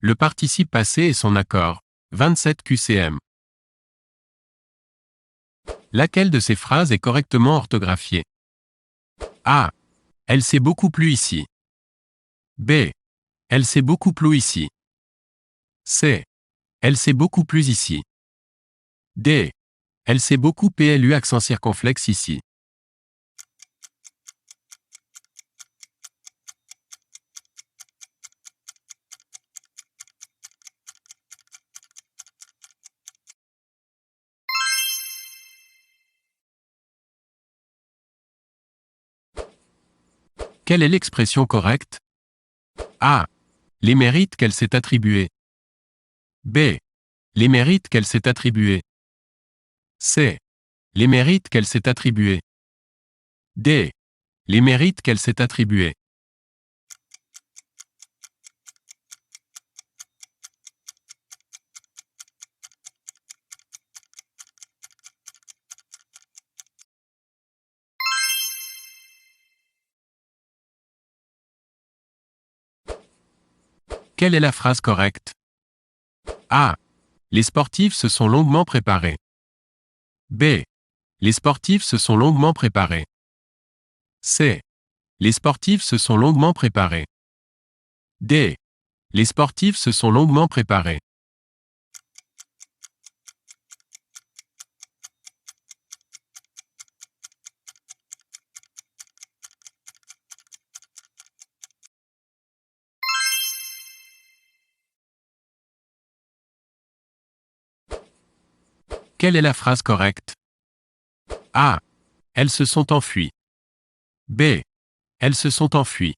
Le participe passé et son accord. 27 QCM. Laquelle de ces phrases est correctement orthographiée? A. Elle s'est beaucoup plu ici. B. Elle s'est beaucoup plu ici. C. Elle s'est beaucoup plu ici. D. Elle s'est beaucoup plu accent circonflexe ici. Quelle est l'expression correcte? A. Les mérites qu'elle s'est attribués. B. Les mérites qu'elle s'est attribués. C. Les mérites qu'elle s'est attribués. D. Les mérites qu'elle s'est attribués. Quelle est la phrase correcte? A. Les sportifs se sont longuement préparés. B. Les sportifs se sont longuement préparés. C. Les sportifs se sont longuement préparés. D. Les sportifs se sont longuement préparés. Quelle est la phrase correcte? A. Elles se sont enfuies. B. Elles se sont enfuies.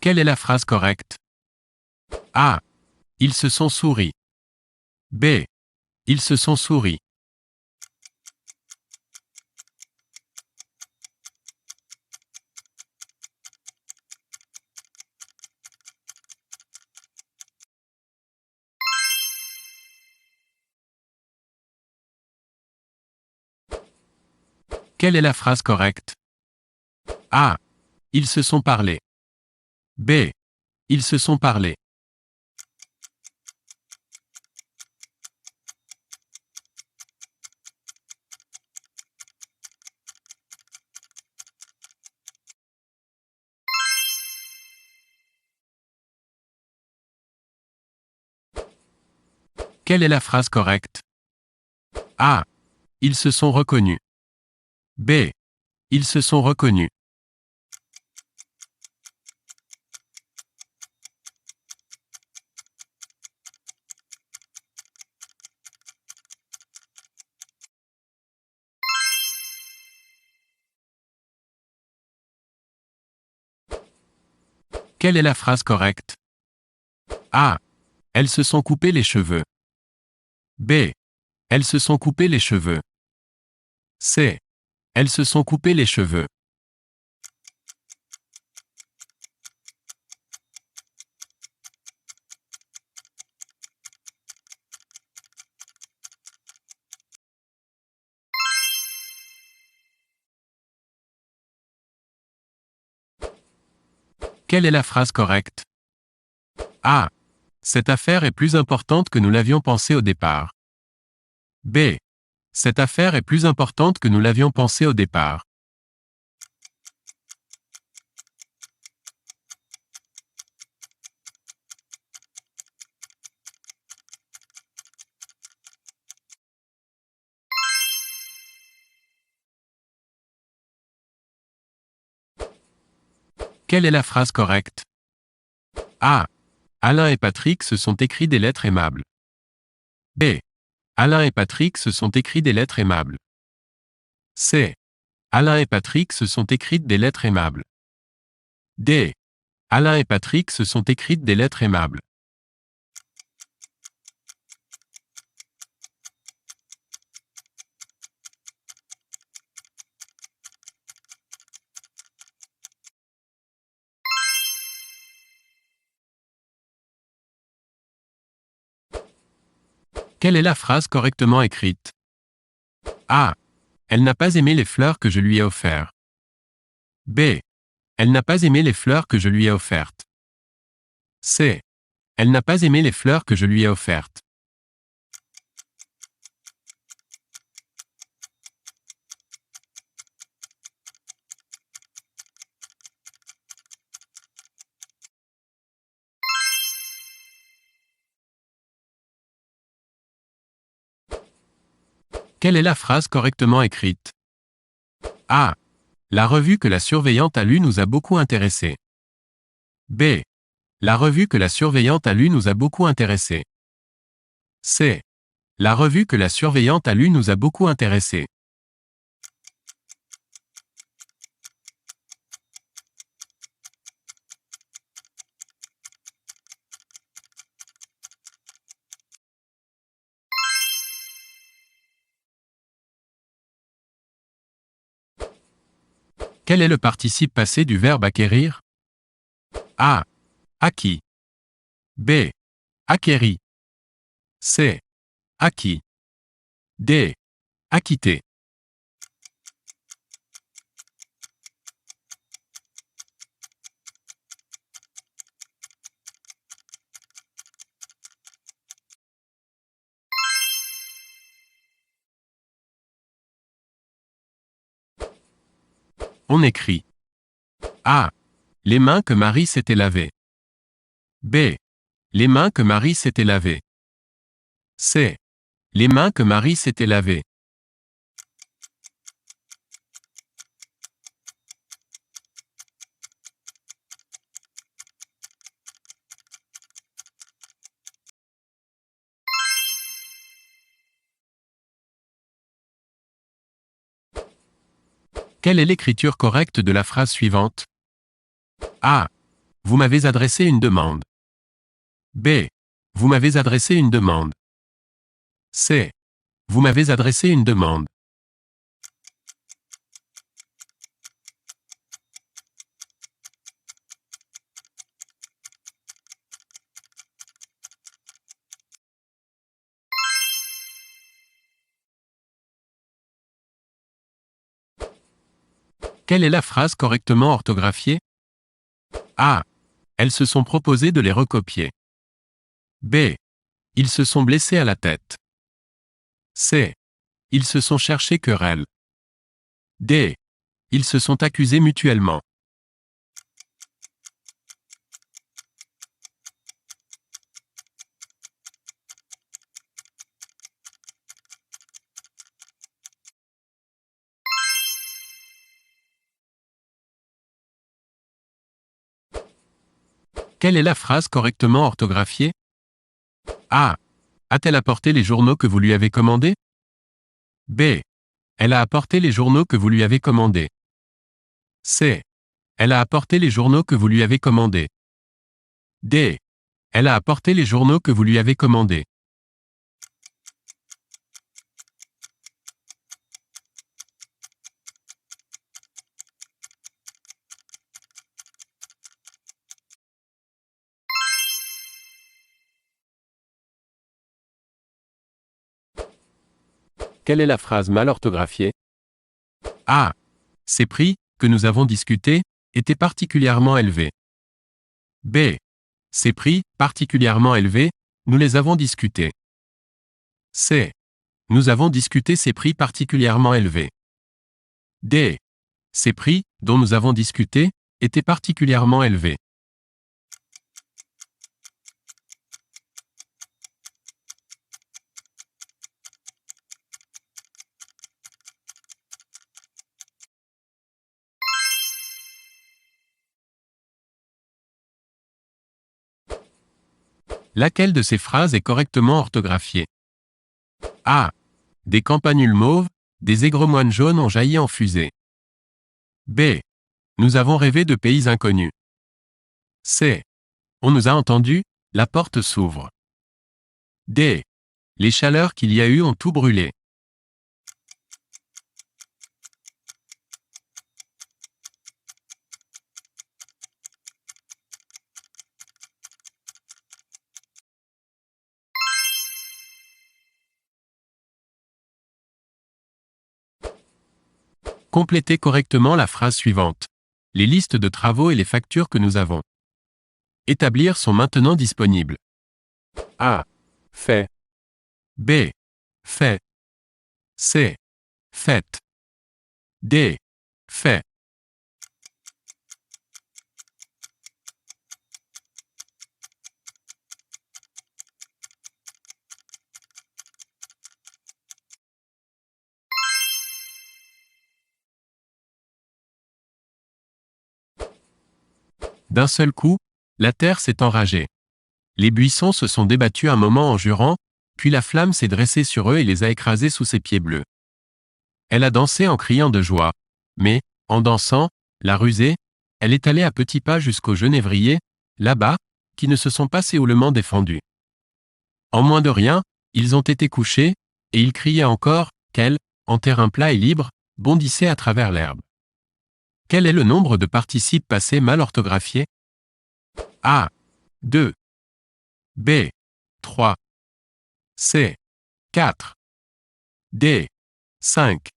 Quelle est la phrase correcte? A. Ils se sont souris. B. Ils se sont souris. Quelle est la phrase correcte? A. Ils se sont parlé. B. Ils se sont parlé. Quelle est la phrase correcte? A. Ils se sont reconnus. B. Ils se sont reconnus. Quelle est la phrase correcte? A. Elles se sont coupées les cheveux. B. Elles se sont coupées les cheveux. C. Elles se sont coupées les cheveux. Quelle est la phrase correcte? A. Cette affaire est plus importante que nous l'avions pensé au départ. B. Cette affaire est plus importante que nous l'avions pensé au départ. Quelle est la phrase correcte? A. Alain et Patrick se sont écrits des lettres aimables. B. Alain et Patrick se sont écrits des lettres aimables. C. Alain et Patrick se sont écrites des lettres aimables. D. Alain et Patrick se sont écrites des lettres aimables. Quelle est la phrase correctement écrite? A. Elle n'a pas aimé les fleurs que je lui ai offertes. B. Elle n'a pas aimé les fleurs que je lui ai offertes. C. Elle n'a pas aimé les fleurs que je lui ai offertes. Quelle est la phrase correctement écrite? A. La revue que la surveillante a lue nous a beaucoup intéressés. B. La revue que la surveillante a lue nous a beaucoup intéressés. C. La revue que la surveillante a lue nous a beaucoup intéressés. Quel est le participe passé du verbe acquérir? A. Acquis. B. Acquéri. C. Acquis. D. Acquitté. On écrit A. Les mains que Marie s'était lavées. B. Les mains que Marie s'était lavées. C. Les mains que Marie s'était lavées. Quelle est l'écriture correcte de la phrase suivante? A. Vous m'avez adressé une demande. B. Vous m'avez adressé une demande. C. Vous m'avez adressé une demande. Quelle est la phrase correctement orthographiée? A. Elles se sont proposées de les recopier. B. Ils se sont blessés à la tête. C. Ils se sont cherchés querelle. D. Ils se sont accusés mutuellement. Quelle est la phrase correctement orthographiée? A. A-t-elle apporté les journaux que vous lui avez commandés? B. Elle a apporté les journaux que vous lui avez commandés. C. Elle a apporté les journaux que vous lui avez commandés. D. Elle a apporté les journaux que vous lui avez commandés. Quelle est la phrase mal orthographiée? A. Ces prix, que nous avons discutés, étaient particulièrement élevés. B. Ces prix, particulièrement élevés, nous les avons discutés. C. Nous avons discuté ces prix particulièrement élevés. D. Ces prix, dont nous avons discuté, étaient particulièrement élevés. Laquelle de ces phrases est correctement orthographiée? A. Des campanules mauves, des aigremoines jaunes ont jailli en fusée. B. Nous avons rêvé de pays inconnus. C. On nous a entendus, la porte s'ouvre. D. Les chaleurs qu'il y a eu ont tout brûlé. Complétez correctement la phrase suivante. Les listes de travaux et les factures que nous avons établir sont maintenant disponibles. A. Fait. B. Fait. C. Fait. D. Fait. D'un seul coup, la terre s'est enragée. Les buissons se sont débattus un moment en jurant, puis la flamme s'est dressée sur eux et les a écrasés sous ses pieds bleus. Elle a dansé en criant de joie. Mais, en dansant, la rusée, elle est allée à petits pas jusqu'aux genévriers, là-bas, qui ne se sont pas séoulement défendus. En moins de rien, ils ont été couchés, et ils criaient encore, qu'elle, en terrain plat et libre, bondissait à travers l'herbe. Quel est le nombre de participes passés mal orthographiés? A. 2. B. 3. C. 4. D. 5.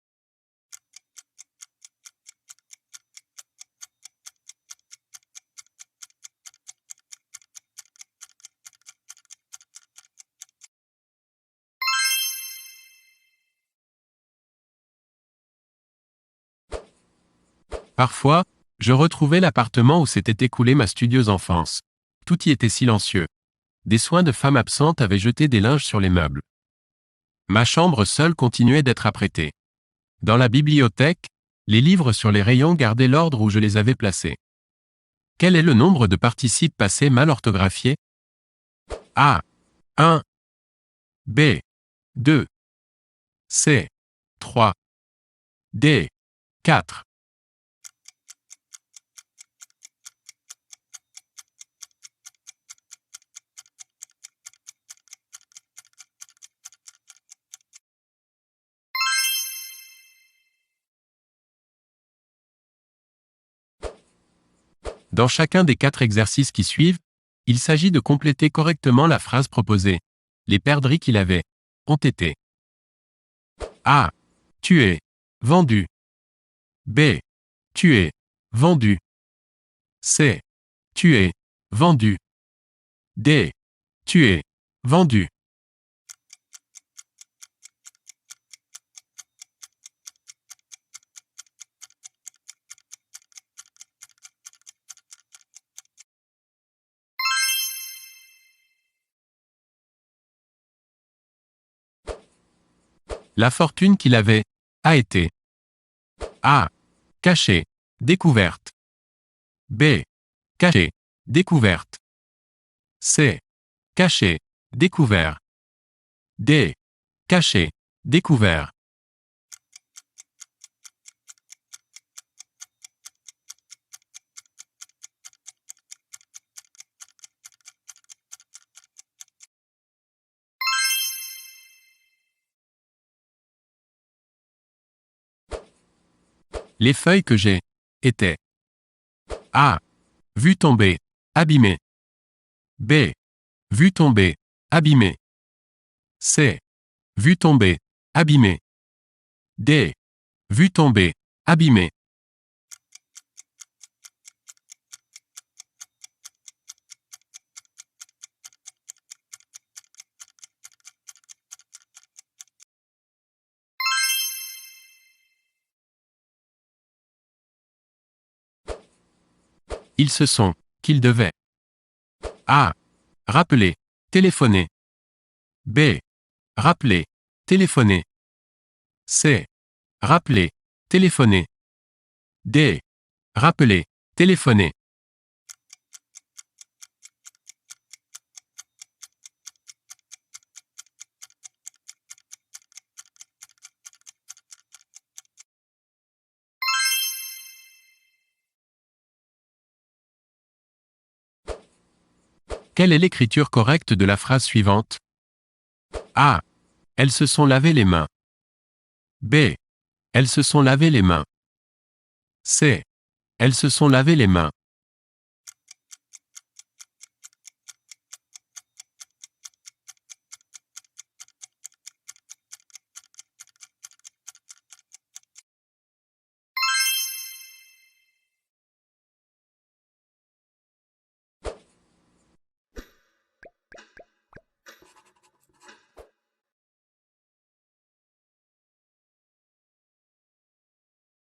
Parfois, je retrouvais l'appartement où s'était écoulée ma studieuse enfance. Tout y était silencieux. Des soins de femme absente avaient jeté des linges sur les meubles. Ma chambre seule continuait d'être apprêtée. Dans la bibliothèque, les livres sur les rayons gardaient l'ordre où je les avais placés. Quel est le nombre de participes passés mal orthographiés? A. 1. B. 2. C. 3. D. 4. Dans chacun des 4 exercices qui suivent, il s'agit de compléter correctement la phrase proposée. Les perdrix qu'il avait ont été A. Tué. Vendu. B. Tué. Vendu. C. Tué. Vendu. D. Tué. Vendu. La fortune qu'il avait a été A. Cachée. Découverte. B. Cachée. Découverte. C. Caché. Découvert. D. Caché. Découvert. Les feuilles que j'ai étaient A. Vu tomber. Abîmé. B. Vu tomber. Abîmé. C. Vu tomber. Abîmé. D. Vu tomber. Abîmé. Ils se sont, qu'ils devaient. A. Rappeler. Téléphoner. B. Rappeler. Téléphoner. C. Rappeler. Téléphoner. D. Rappeler. Téléphoner. Quelle est l'écriture correcte de la phrase suivante? A. Elles se sont lavé les mains. B. Elles se sont lavé les mains. C. Elles se sont lavé les mains.